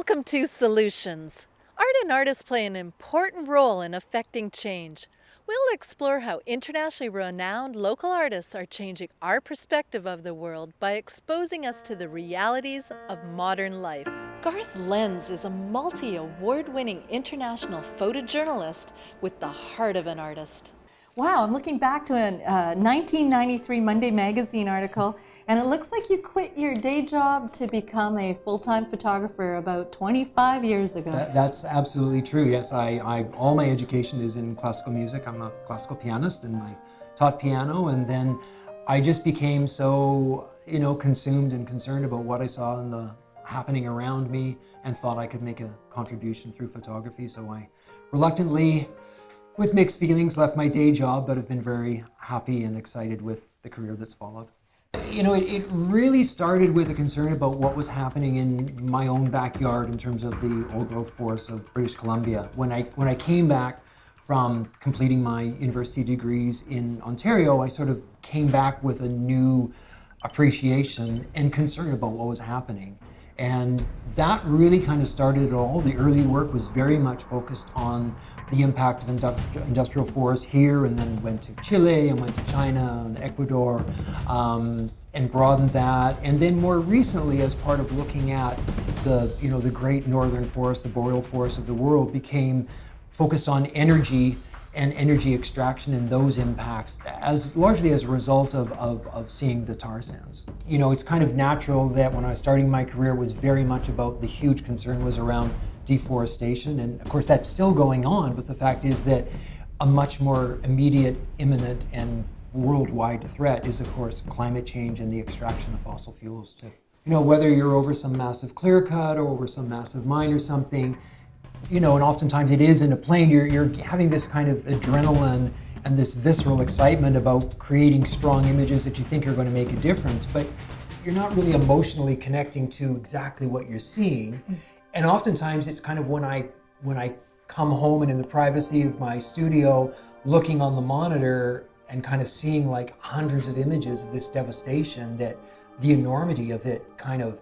Welcome to Solutions. Art and artists play an important role in affecting change. We'll explore how internationally renowned local artists are changing our perspective of the world by exposing us to the realities of modern life. Garth Lens is a multi-award-winning international photojournalist with the heart of an artist. Wow, I'm looking back to a 1993 Monday Magazine article, and it looks like you quit your day job to become a full-time photographer about 25 years ago. That's absolutely true, yes. All my education is in classical music. I'm a classical pianist, and I taught piano, and then I just became so, consumed and concerned about what I saw happening around me and thought I could make a contribution through photography, so I reluctantly, with mixed feelings, left my day job, but have been very happy and excited with the career that's followed. It really started with a concern about what was happening in my own backyard in terms of the old growth forests of British Columbia. When I came back from completing my university degrees in Ontario, I sort of came back with a new appreciation and concern about what was happening. And that really kind of started it all. The early work was very much focused on the impact of industrial forests here, and then went to Chile and went to China and Ecuador, and broadened that. And then more recently, as part of looking at the great northern forests, the boreal forests of the world, became focused on energy and energy extraction and those impacts, largely as a result of seeing the tar sands. It's kind of natural that when I was starting my career was very much about the huge concern was around deforestation, and of course that's still going on, but the fact is that a much more immediate, imminent, and worldwide threat is of course climate change and the extraction of fossil fuels too. Whether you're over some massive clear cut or over some massive mine or something, and oftentimes it is in a plane, you're having this kind of adrenaline and this visceral excitement about creating strong images that you think are going to make a difference, but you're not really emotionally connecting to exactly what you're seeing. And oftentimes it's kind of when I come home and in the privacy of my studio, looking on the monitor and kind of seeing like hundreds of images of this devastation, that the enormity of it kind of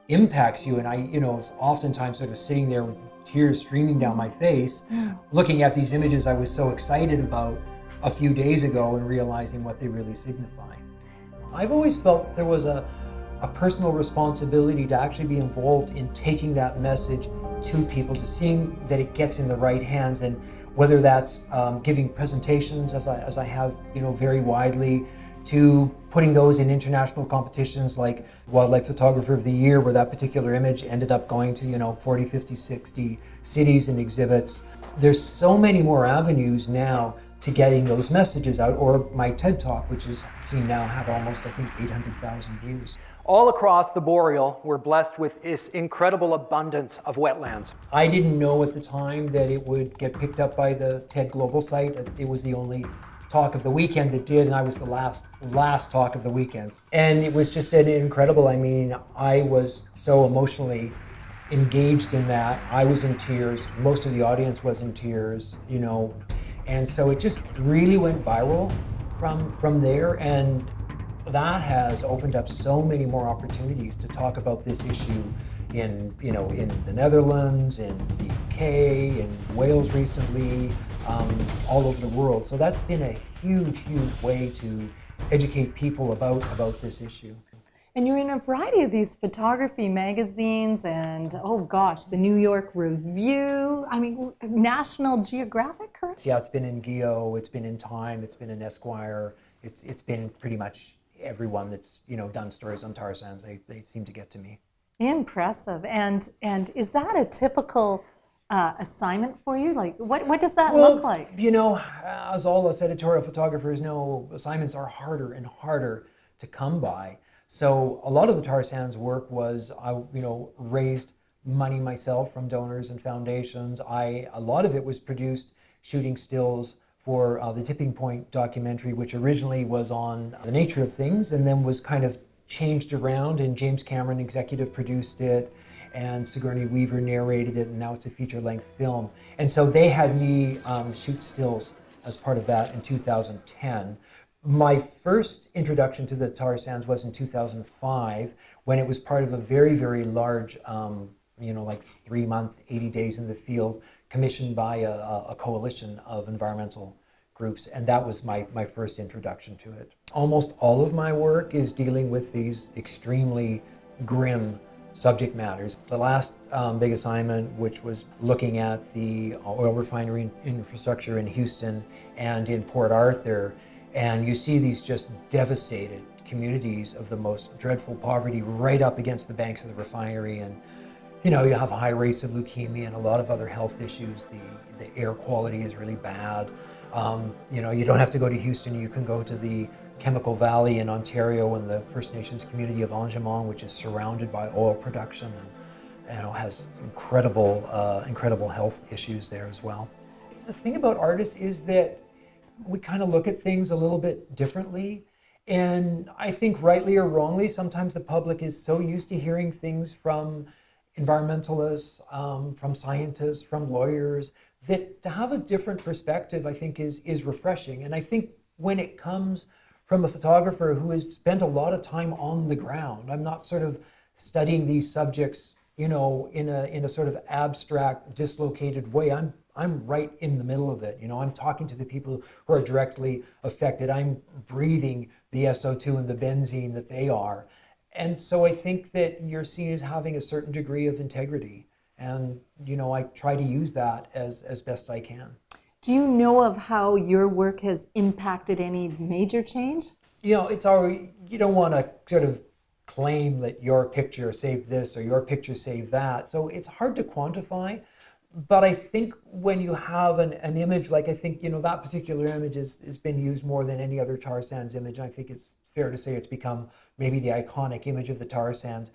impacts you. And I, was oftentimes sort of sitting there with tears streaming down my face, looking at these images I was so excited about a few days ago and realizing what they really signify. I've always felt there was a personal responsibility to actually be involved in taking that message to people, to seeing that it gets in the right hands, and whether that's giving presentations as I have very widely, to putting those in international competitions like Wildlife Photographer of the Year, where that particular image ended up going to 40, 50, 60 cities and exhibits. There's so many more avenues now to getting those messages out, or my TED Talk, which is seen now have almost, I think, 800,000 views. All across the Boreal, we're blessed with this incredible abundance of wetlands. I didn't know at the time that it would get picked up by the TED Global site. It was the only talk of the weekend that did, and I was the last talk of the weekend. And it was just an incredible, I was so emotionally engaged in that. I was in tears. Most of the audience was in tears, And so it just really went viral from there, and that has opened up so many more opportunities to talk about this issue in the Netherlands, in the UK, in Wales recently, all over the world. So that's been a huge way to educate people about this issue. And you're in a variety of these photography magazines and, oh gosh, the New York Review, National Geographic, correct? Yeah, it's been in Geo, it's been in Time, it's been in Esquire, it's been pretty much everyone that's done stories on tar sands. They seem to get to me. Impressive. And is that a typical assignment for you? Like, what does that look like? As all us editorial photographers know, assignments are harder and harder to come by. So a lot of the tar sands work was, I raised money myself from donors and foundations. A lot of it was produced shooting stills for the Tipping Point documentary, which originally was on the nature of things and then was kind of changed around, and James Cameron executive produced it, and Sigourney Weaver narrated it, and now it's a feature-length film. And so they had me shoot stills as part of that in 2010. My first introduction to the tar sands was in 2005, when it was part of a very, very large like 3-month, 80 days in the field, commissioned by a coalition of environmental groups, and that was my first introduction to it. Almost all of my work is dealing with these extremely grim subject matters. The last big assignment, which was looking at the oil refinery infrastructure in Houston and in Port Arthur, and you see these just devastated communities of the most dreadful poverty right up against the banks of the refinery, and you have high rates of leukemia and a lot of other health issues. The air quality is really bad. You don't have to go to Houston. You can go to the Chemical Valley in Ontario and the First Nations community of Anjamon, which is surrounded by oil production and has incredible health issues there as well. The thing about artists is that we kind of look at things a little bit differently. And I think rightly or wrongly, sometimes the public is so used to hearing things from environmentalists, from scientists, from lawyers, that to have a different perspective, I think, is refreshing. And I think when it comes from a photographer who has spent a lot of time on the ground, I'm not sort of studying these subjects, in a sort of abstract, dislocated way. I'm right in the middle of it. I'm talking to the people who are directly affected. I'm breathing the SO2 and the benzene that they are. And so I think that you're seen as having a certain degree of integrity. And, I try to use that as best I can. Do you know of how your work has impacted any major change? It's already, you don't want to sort of claim that your picture saved this or your picture saved that. So it's hard to quantify. But I think when you have an image, like I think, that particular image has been used more than any other tar sands image. I think it's fair to say it's become maybe the iconic image of the tar sands.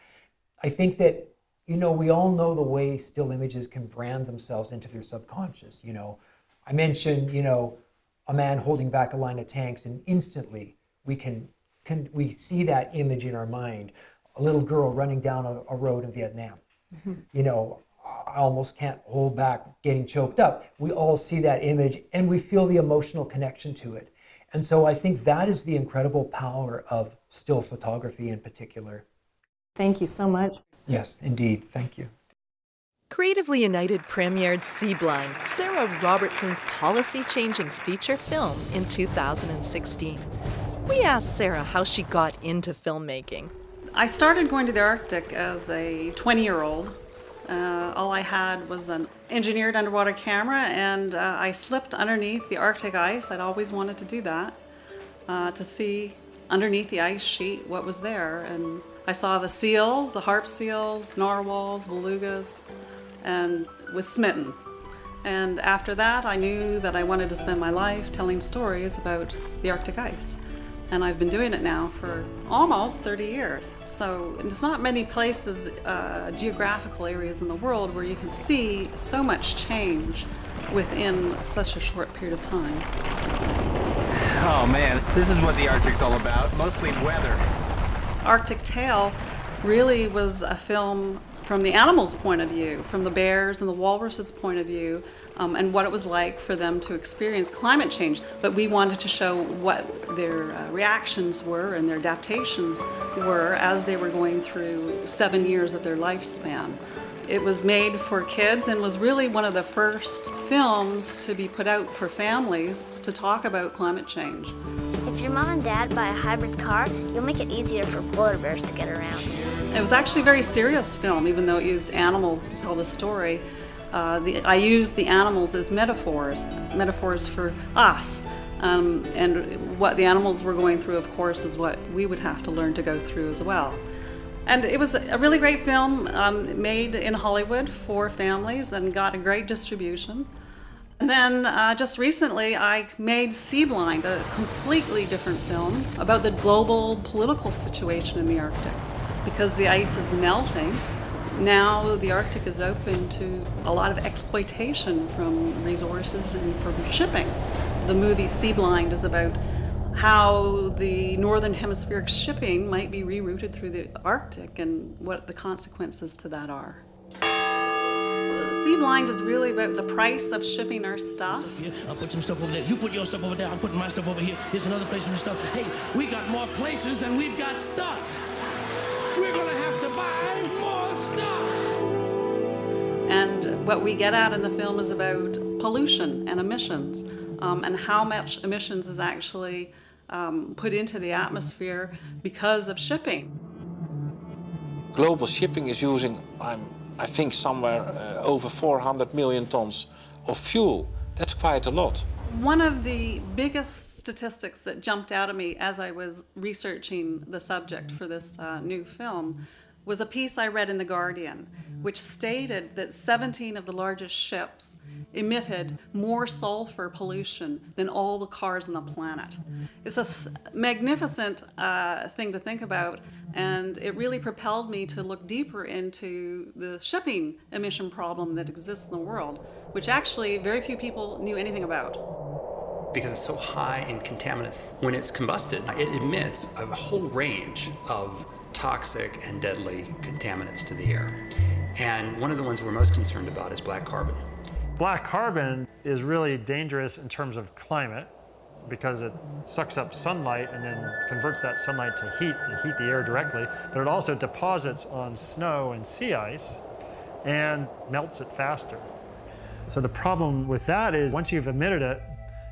I think that, we all know the way still images can brand themselves into their subconscious. I mentioned, a man holding back a line of tanks, and instantly we see that image in our mind. A little girl running down a road in Vietnam. I almost can't hold back getting choked up. We all see that image and we feel the emotional connection to it. And so I think that is the incredible power of still photography in particular. Thank you so much. Yes, indeed. Thank you. Creatively United premiered Sea Blind, Sara Robertson's policy-changing feature film in 2016. We asked Sara how she got into filmmaking. I started going to the Arctic as a 20-year-old. All I had was an engineered underwater camera, and I slipped underneath the Arctic ice. I'd always wanted to do that, to see underneath the ice sheet what was there. And I saw the seals, the harp seals, narwhals, belugas, and was smitten. And after that, I knew that I wanted to spend my life telling stories about the Arctic ice. And I've been doing it now for almost 30 years. So there's not many places, geographical areas in the world where you can see so much change within such a short period of time. Oh man, this is what the Arctic's all about, mostly weather. Arctic Tale really was a film from the animals' point of view, from the bears and the walruses' point of view, and what it was like for them to experience climate change. But we wanted to show what their reactions were and their adaptations were as they were going through 7 years of their lifespan. It was made for kids and was really one of the first films to be put out for families to talk about climate change. If your mom and dad buy a hybrid car, you'll make it easier for polar bears to get around. It was actually a very serious film, even though it used animals to tell the story. I used the animals as metaphors for us. And what the animals were going through, of course, is what we would have to learn to go through as well. And it was a really great film, made in Hollywood for families and got a great distribution. And then just recently I made Sea Blind, a completely different film about the global political situation in the Arctic. Because the ice is melting, now the Arctic is open to a lot of exploitation from resources and from shipping. The movie Sea Blind is about how the northern hemispheric shipping might be rerouted through the Arctic and what the consequences to that are. Sea Blind is really about the price of shipping our stuff. I'll put some stuff over there. You put your stuff over there. I'm putting my stuff over here. Here's another place for the stuff. Hey, we got more places than we've got stuff. We're gonna have to buy more stuff. what we get at in the film is about pollution and emissions, and how much emissions is actually put into the atmosphere because of shipping. Global shipping is using, I think, somewhere over 400 million tons of fuel. That's quite a lot. One of the biggest statistics that jumped out at me as I was researching the subject for this new film was a piece I read in The Guardian, which stated that 17 of the largest ships emitted more sulfur pollution than all the cars on the planet. It's a magnificent thing to think about, and it really propelled me to look deeper into the shipping emission problem that exists in the world, which actually very few people knew anything about. Because it's so high in contaminant, when it's combusted, it emits a whole range of toxic and deadly contaminants to the air. And one of the ones we're most concerned about is black carbon. Black carbon is really dangerous in terms of climate because it sucks up sunlight and then converts that sunlight to heat the air directly, but it also deposits on snow and sea ice and melts it faster. So the problem with that is once you've emitted it,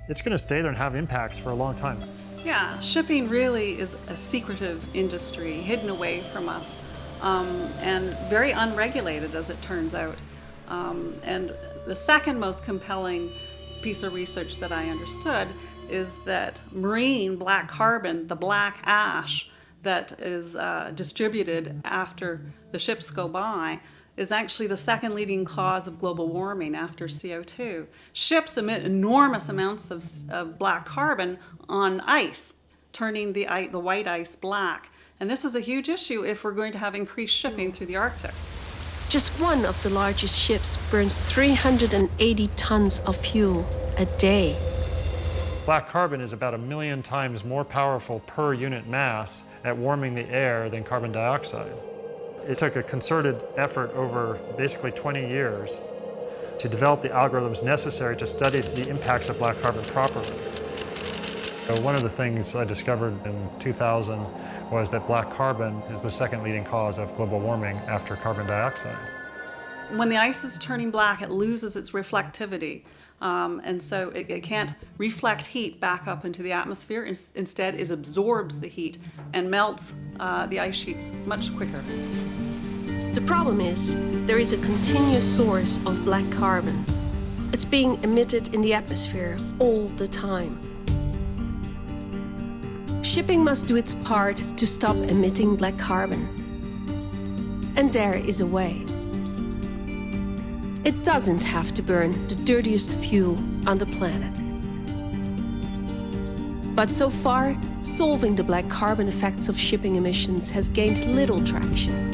it's going to stay there and have impacts for a long time. Yeah, shipping really is a secretive industry, hidden away from us, and very unregulated, as it turns out. And the second most compelling piece of research that I understood is that marine black carbon, the black ash that is distributed after the ships go by, is actually the second leading cause of global warming after CO2. Ships emit enormous amounts of black carbon on ice, turning the white ice black. And this is a huge issue if we're going to have increased shipping through the Arctic. Just one of the largest ships burns 380 tons of fuel a day. Black carbon is about 1 million times more powerful per unit mass at warming the air than carbon dioxide. It took a concerted effort over basically 20 years to develop the algorithms necessary to study the impacts of black carbon properly. One of the things I discovered in 2000 was that black carbon is the second leading cause of global warming after carbon dioxide. When the ice is turning black, it loses its reflectivity. And so it can't reflect heat back up into the atmosphere. Instead, it absorbs the heat and melts the ice sheets much quicker. The problem is, there is a continuous source of black carbon. It's being emitted in the atmosphere all the time. Shipping must do its part to stop emitting black carbon. And there is a way. It doesn't have to burn the dirtiest fuel on the planet. But so far, solving the black carbon effects of shipping emissions has gained little traction.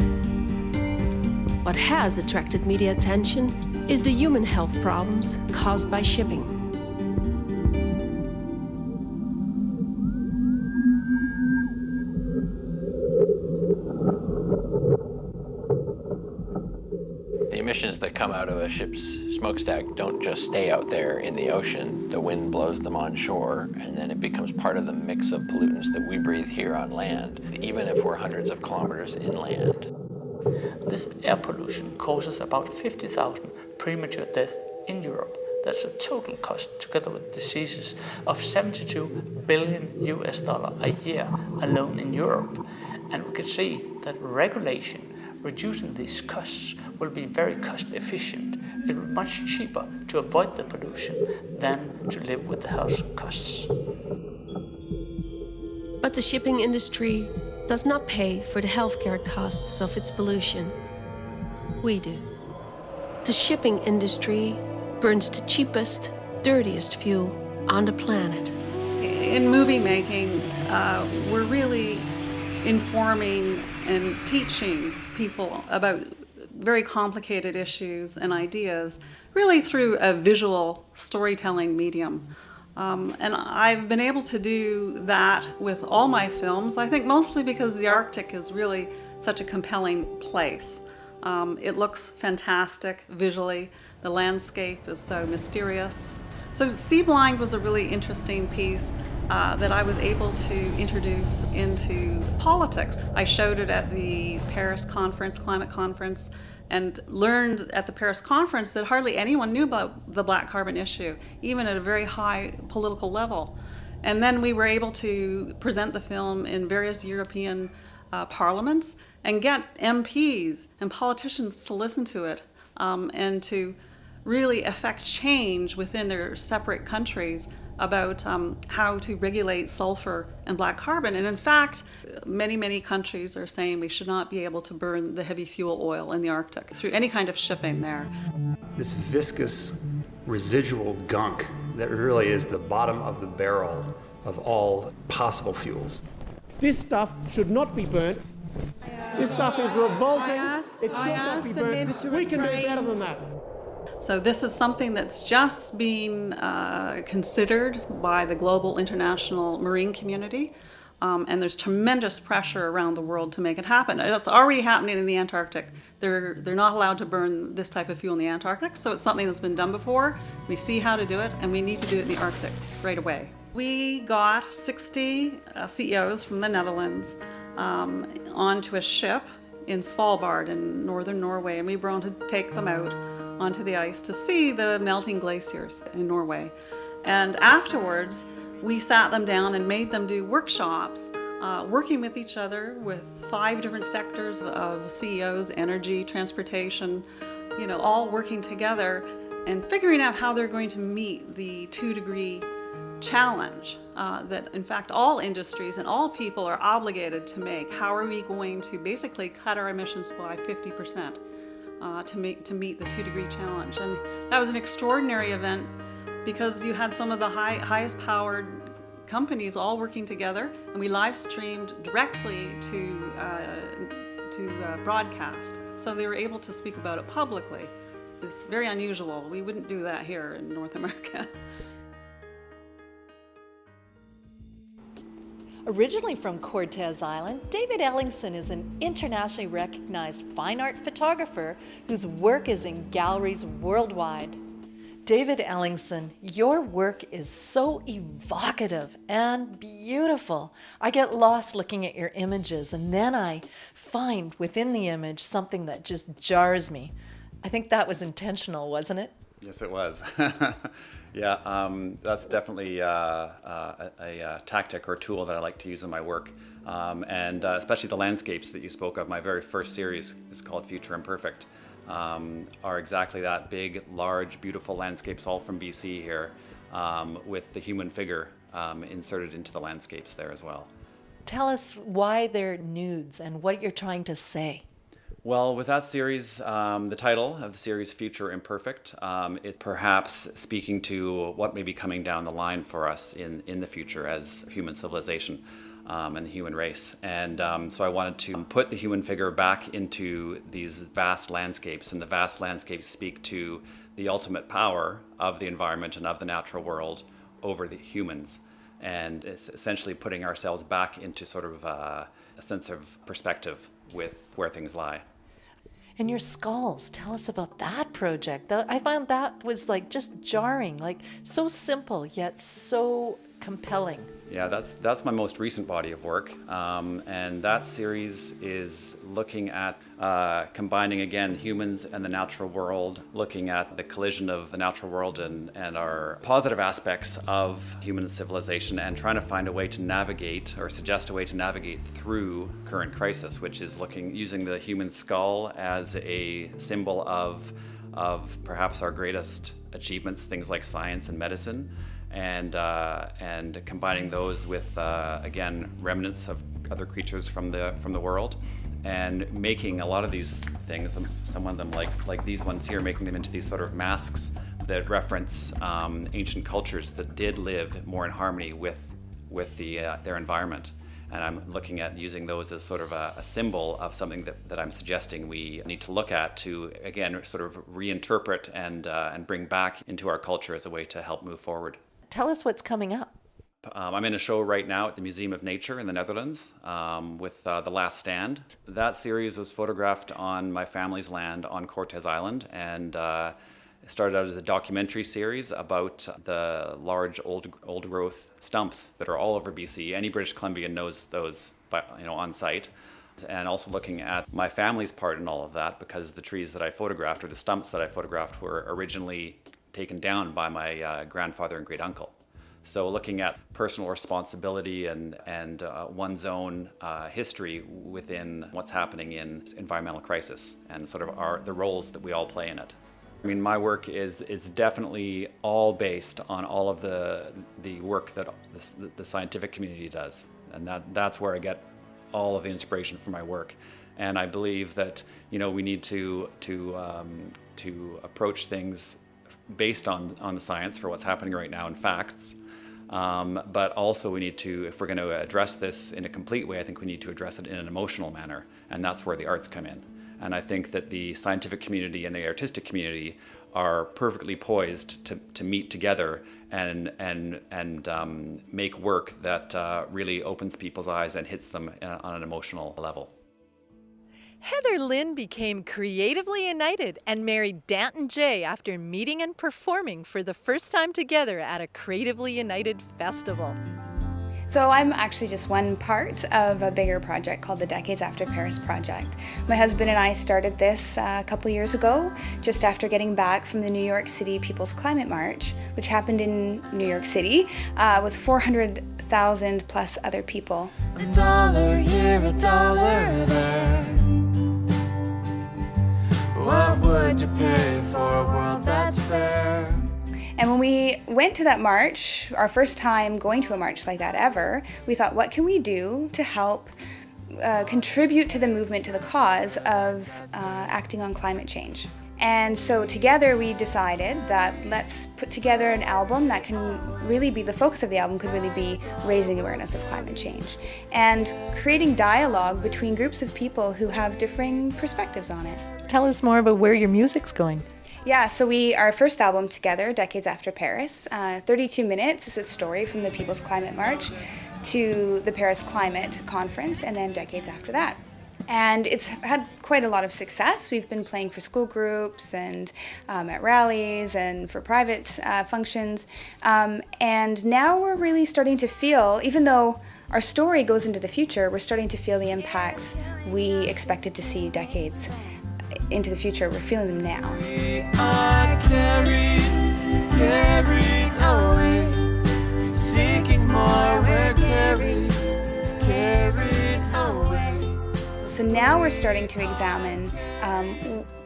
What has attracted media attention is the human health problems caused by shipping. The emissions that come out of a ship's smokestack don't just stay out there in the ocean. The wind blows them on shore, and then it becomes part of the mix of pollutants that we breathe here on land, even if we're hundreds of kilometers inland. This air pollution causes about 50,000 premature deaths in Europe. That's a total cost, together with diseases, of $72 billion a year alone in Europe. And we can see that regulation reducing these costs will be very cost efficient. It will be much cheaper to avoid the pollution than to live with the health costs. But the shipping industry does not pay for the healthcare costs of its pollution. We do. The shipping industry burns the cheapest, dirtiest fuel on the planet. In movie making, we're really informing and teaching people about very complicated issues and ideas, really through a visual storytelling medium. And I've been able to do that with all my films, I think mostly because the Arctic is really such a compelling place. It looks fantastic visually. The landscape is so mysterious. So Sea Blind was a really interesting piece that I was able to introduce into politics. I showed it at the Paris conference, climate conference, and learned at the Paris conference that hardly anyone knew about the black carbon issue, even at a very high political level. And then we were able to present the film in various European parliaments and get MPs and politicians to listen to it and to really affect change within their separate countries about how to regulate sulfur and black carbon. And in fact, many countries are saying we should not be able to burn the heavy fuel oil in the Arctic through any kind of shipping there. This viscous residual gunk that really is the bottom of the barrel of all possible fuels. This stuff should not be burnt. This stuff is revolting. It should not be burnt. We can do better than that. So this is something that's just being considered by the global international marine community, and there's tremendous pressure around the world to make it happen. It's already happening in the Antarctic. They're not allowed to burn this type of fuel in the Antarctic, so it's something that's been done before. We see how to do it, and we need to do it in the Arctic right away. We got 60 CEOs from the Netherlands onto a ship in Svalbard in northern Norway, and we were going to take them out onto the ice to see the melting glaciers in Norway. And afterwards, we sat them down and made them do workshops, working with each other with 5 different sectors of CEOs, energy, transportation, all working together and figuring out how they're going to meet the 2-degree challenge that in fact all industries and all people are obligated to make. How are we going to basically cut our emissions by 50%? To meet the 2-degree challenge. And that was an extraordinary event because you had some of the highest powered companies all working together, and we live streamed directly to broadcast. So they were able to speak about it publicly. It's very unusual. We wouldn't do that here in North America. Originally from Cortes Island, David Ellison is an internationally recognized fine art photographer whose work is in galleries worldwide. David Ellison, your work is so evocative and beautiful. I get lost looking at your images, and then I find within the image something that just jars me. I think that was intentional, wasn't it? Yes, it was. Yeah, that's definitely a tactic or tool that I like to use in my work. And especially the landscapes that you spoke of. My very first series is called Future Imperfect, are exactly that: big, large, beautiful landscapes all from BC here, with the human figure inserted into the landscapes there as well. Tell us why they're nudes and what you're trying to say. Well, with that series, the title of the series, Future Imperfect, it perhaps speaking to what may be coming down the line for us in the future as human civilization and the human race. And so I wanted to put the human figure back into these vast landscapes, and the vast landscapes speak to the ultimate power of the environment and of the natural world over the humans. And it's essentially putting ourselves back into sort of a sense of perspective with where things lie. And your skulls, tell us about that project. I found that was like just jarring, like so simple yet so compelling. Yeah, that's my most recent body of work, and that series is looking at combining again humans and the natural world, looking at the collision of the natural world and our positive aspects of human civilization, and trying to find a way to navigate or suggest a way to navigate through current crisis, which is using the human skull as a symbol of perhaps our greatest achievements, things like science and medicine. And combining those with again remnants of other creatures from the world, and making a lot of these things, some of them like these ones here, making them into these sort of masks that reference ancient cultures that did live more in harmony with their environment. And I'm looking at using those as sort of a symbol of something that I'm suggesting we need to look at to again sort of reinterpret and bring back into our culture as a way to help move forward. Tell us what's coming up. I'm in a show right now at the Museum of Nature in the Netherlands with The Last Stand. That series was photographed on my family's land on Cortes Island, and it started out as a documentary series about the large old growth stumps that are all over BC. Any British Columbian knows those on site. And also looking at my family's part in all of that, because the trees that I photographed, or the stumps that I photographed, were originally taken down by my grandfather and great uncle. So looking at personal responsibility and one's own history within what's happening in environmental crisis, and sort of the roles that we all play in it. I mean, my work is definitely all based on all of the work that the scientific community does, and that's where I get all of the inspiration for my work. And I believe that, you know, we need to approach things based on the science for what's happening right now and facts. But also we need to, if we're going to address this in a complete way, I think we need to address it in an emotional manner, and that's where the arts come in. And I think that the scientific community and the artistic community are perfectly poised to meet together and make work that really opens people's eyes and hits them on an emotional level. Heather Lynn became creatively united and married Danton J after meeting and performing for the first time together at a Creatively United festival. So I'm actually just one part of a bigger project called the Decades After Paris Project. My husband and I started this a couple years ago, just after getting back from the New York City People's Climate March, which happened in New York City with 400,000 plus other people. $1 here, $1 there. What would you pay for a world that's fair? And when we went to that march, our first time going to a march like that ever, we thought, what can we do to help contribute to the movement, to the cause of acting on climate change? And so together we decided that let's put together an album that can really be, the focus of the album could really be raising awareness of climate change and creating dialogue between groups of people who have differing perspectives on it. Tell us more about where your music's going. Yeah, so our first album together, Decades After Paris, 32 minutes is a story from the People's Climate March to the Paris Climate Conference, and then decades after that. And it's had quite a lot of success. We've been playing for school groups and at rallies and for private functions. And now we're really starting to feel, even though our story goes into the future, we're starting to feel the impacts we expected to see decades into the future. We're feeling them now. We are carried away, seeking more, we're carried away. So now we're starting to examine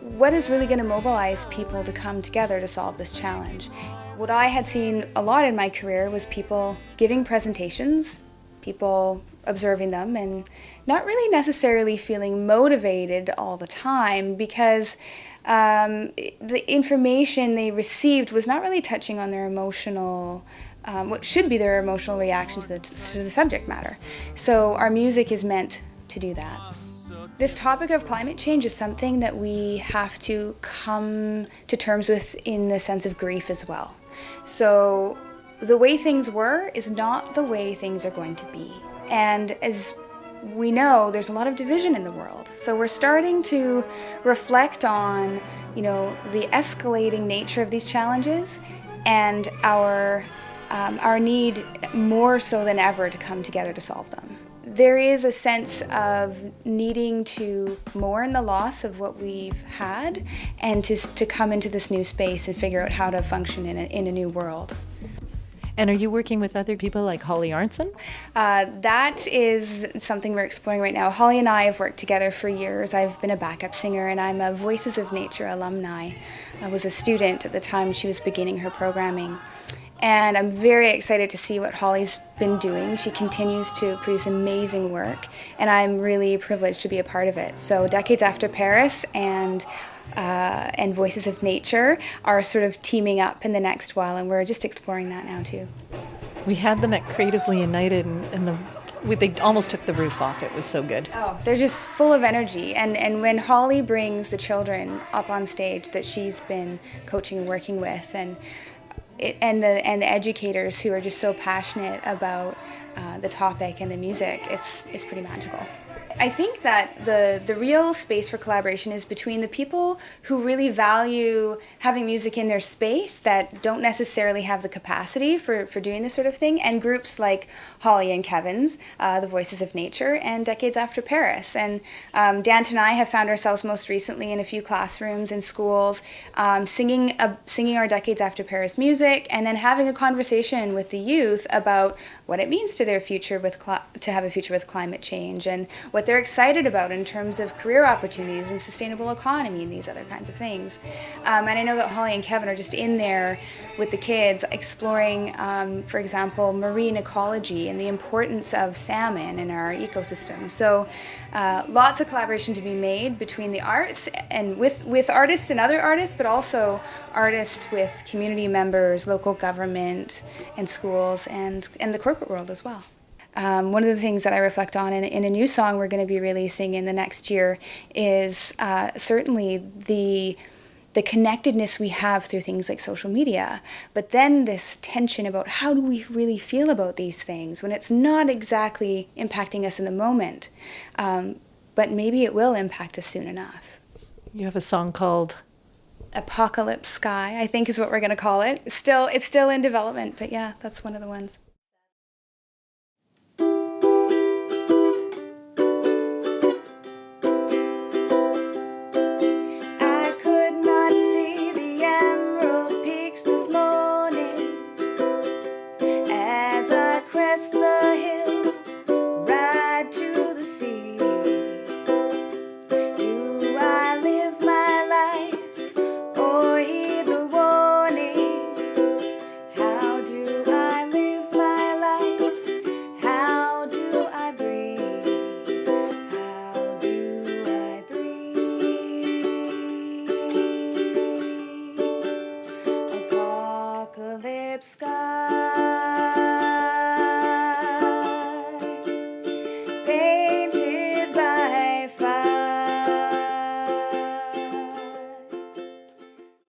what is really going to mobilize people to come together to solve this challenge. What I had seen a lot in my career was people giving presentations, people observing them, and not really necessarily feeling motivated all the time, because the information they received was not really touching on their emotional, what should be their emotional reaction to the subject matter. So our music is meant to do that. This topic of climate change is something that we have to come to terms with in the sense of grief as well. So the way things were is not the way things are going to be. And as we know, there's a lot of division in the world. So we're starting to reflect on, you know, the escalating nature of these challenges and our need more so than ever to come together to solve them. There is a sense of needing to mourn the loss of what we've had and to come into this new space and figure out how to function in a new world. And are you working with other people like Holly Arnson? That is something we're exploring right now. Holly and I have worked together for years. I've been a backup singer, and I'm a Voices of Nature alumni. I was a student at the time she was beginning her programming. And I'm very excited to see what Holly's been doing. She continues to produce amazing work, and I'm really privileged to be a part of it. So Decades After Paris and Voices of Nature are sort of teaming up in the next while, and we're just exploring that now too. We had them at Creatively United, and they almost took the roof off. It was so good. Oh, they're just full of energy. And when Holly brings the children up on stage that she's been coaching and working with, and the educators who are just so passionate about the topic and the music, it's pretty magical. I think that the real space for collaboration is between the people who really value having music in their space that don't necessarily have the capacity for doing this sort of thing, and groups like Holly and Kevin's, the Voices of Nature, and Decades After Paris. And Danton and I have found ourselves most recently in a few classrooms and schools singing our Decades After Paris music, and then having a conversation with the youth about what it means to their future to have a future with climate change, and what they're excited about in terms of career opportunities and sustainable economy and these other kinds of things. And I know that Holly and Kevin are just in there with the kids exploring, for example, marine ecology and the importance of salmon in our ecosystem. So lots of collaboration to be made between the arts and with artists and other artists, but also artists with community members, local government and schools, and the corporate world as well. One of the things that I reflect on in a new song we're going to be releasing in the next year is certainly the connectedness we have through things like social media, but then this tension about how do we really feel about these things when it's not exactly impacting us in the moment, but maybe it will impact us soon enough. You have a song called Apocalypse Sky, I think is what we're going to call it. It's still in development, but yeah, that's one of the ones.